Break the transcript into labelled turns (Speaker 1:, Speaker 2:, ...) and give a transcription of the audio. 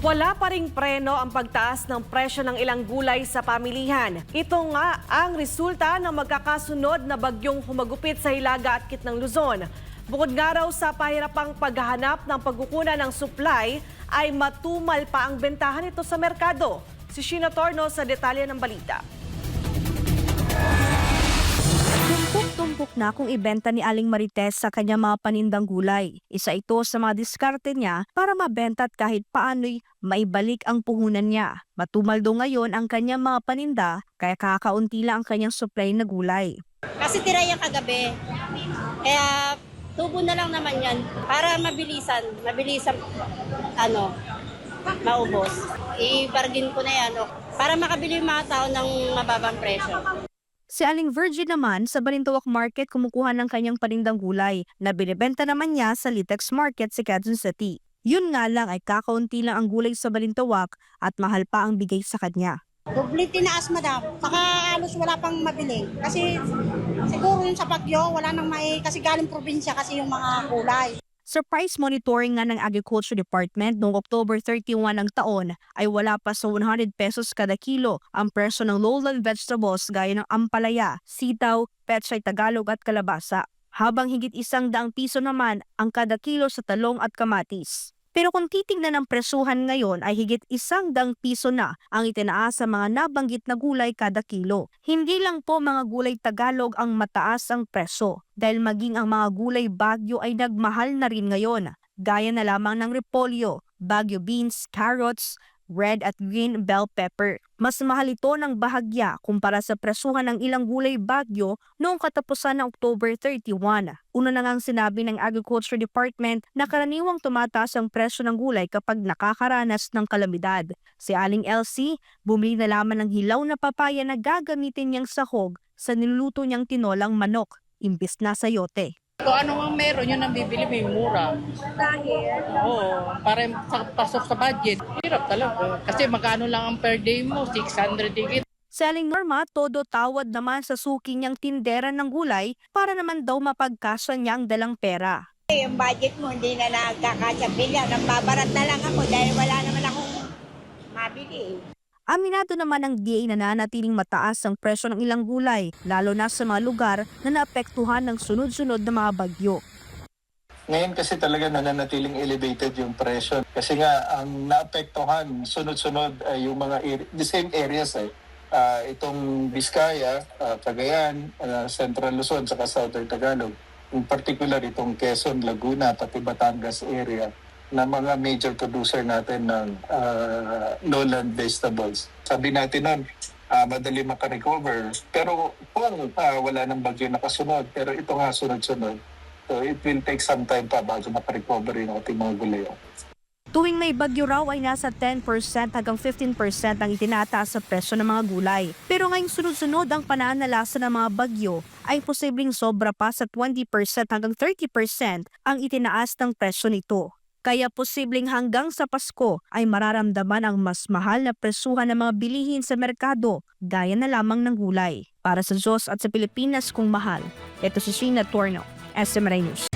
Speaker 1: Wala pa ring preno ang pagtaas ng presyo ng ilang gulay sa pamilihan. Ito nga ang resulta ng magkakasunod na bagyong humagupit sa Hilaga at Kitnang Luzon. Bukod nga raw sa pahirapang paghahanap ng pagkukunan ng supply, ay matumal pa ang bentahan nito sa merkado. Si Sheena Torno sa detalye ng balita.
Speaker 2: Tumpok-tumpok na kung ibenta ni Aling Marites sa kanyang mga panindang gulay. Isa ito sa mga diskarte niya para mabenta at kahit paano'y maibalik ang puhunan niya. Matumal daw ngayon ang kanyang mga paninda kaya kakaunti lang ang kanyang supply na gulay.
Speaker 3: Kasi tira yan kagabi. Kaya tubo na lang naman yan para mabilisan maubos. I-bargain ko na yan para makabili yung mga tao ng mababang presyo.
Speaker 2: Si Aling Virgin naman sa Balintawak Market kumukuha ng kanyang panindang gulay na binibenta naman niya sa Litex Market sa Quezon City. Yun nga lang ay kakaunti lang ang gulay sa Balintawak at mahal pa ang bigay sa kanya.
Speaker 4: Doble tinaas, madam. Saka halos wala pang mabili. Kasi siguro yung sa Bagyo, wala nang kasi galing probinsya kasi yung mga kulay.
Speaker 2: Sa price monitoring nga ng Agriculture Department noong October 31 ng taon ay wala pa sa 100 pesos kada kilo ang presyo ng lowland vegetables gaya ng ampalaya, sitaw, pechay Tagalog at kalabasa. Habang higit 100 piso naman ang kada kilo sa talong at kamatis. Pero kung titingnan ng presuhan ngayon ay higit 100 piso na ang itinaas sa mga nabanggit na gulay kada kilo. Hindi lang po mga gulay Tagalog ang mataas ang presyo dahil maging ang mga gulay Bagyo ay nagmahal na rin ngayon. Gaya na lamang ng repolyo, Bagyo beans, carrots, red at green bell pepper. Mas mahal ito ng bahagya kumpara sa presuhan ng ilang gulay Bagyo noong katapusan ng October 31. Una na ngang sinabi ng Agriculture Department na karaniwang tumataas ang presyo ng gulay kapag nakakaranas ng kalamidad. Si Aling Elsie, bumili na lamang ng hilaw na papaya na gagamitin niyang sahog sa niluluto niyang tinolang manok, imbis na sayote.
Speaker 5: Kung ano mang meron, yun ang bibili, may mura.
Speaker 4: Dahil?
Speaker 5: Oo, para pasok sa budget. Hirap talaga. Kasi magkano lang ang per day mo, 600 higit.
Speaker 2: Selling Norma, todo tawad naman sa suki niyang tindera ng gulay para naman daw mapagkasya niya ang dalang pera.
Speaker 4: Yung budget mo hindi na nagkakasabila. Nababarat na lang ako dahil wala naman akong mabili.
Speaker 2: Aminado naman ng DA na nanatiling mataas ang presyo ng ilang gulay, lalo na sa mga lugar na naapektuhan ng sunod-sunod na mga bagyo.
Speaker 6: Ngayon kasi talaga nananatiling elevated yung presyo. Kasi nga, ang naapektuhan sunod-sunod ay yung mga the same areas itong Vizcaya, Cagayan, Central Luzon, saka Southern Tagalog. In particular, itong Quezon, Laguna, pati Batangas area na mga major producer natin ng lowland vegetables. Sabi natin nun, madali makarecover. Pero kung wala ng bagyo nakasunod, pero ito nga sunod-sunod. So it will take some time pa bago makarecover yung ating mga gulay.
Speaker 2: Tuwing may bagyo raw ay nasa 10% hanggang 15% ang itinataas sa presyo ng mga gulay. Pero ngayong sunod-sunod ang pananalasa ng mga bagyo ay posibleng sobra pa sa 20% hanggang 30% ang itinaas ng presyo nito. Kaya posibleng hanggang sa Pasko ay mararamdaman ang mas mahal na presuhan ng mga bilihin sa merkado gaya na lamang ng gulay. Para sa Diyos at sa Pilipinas kung mahal, ito si Sheena Torno, SMRI News.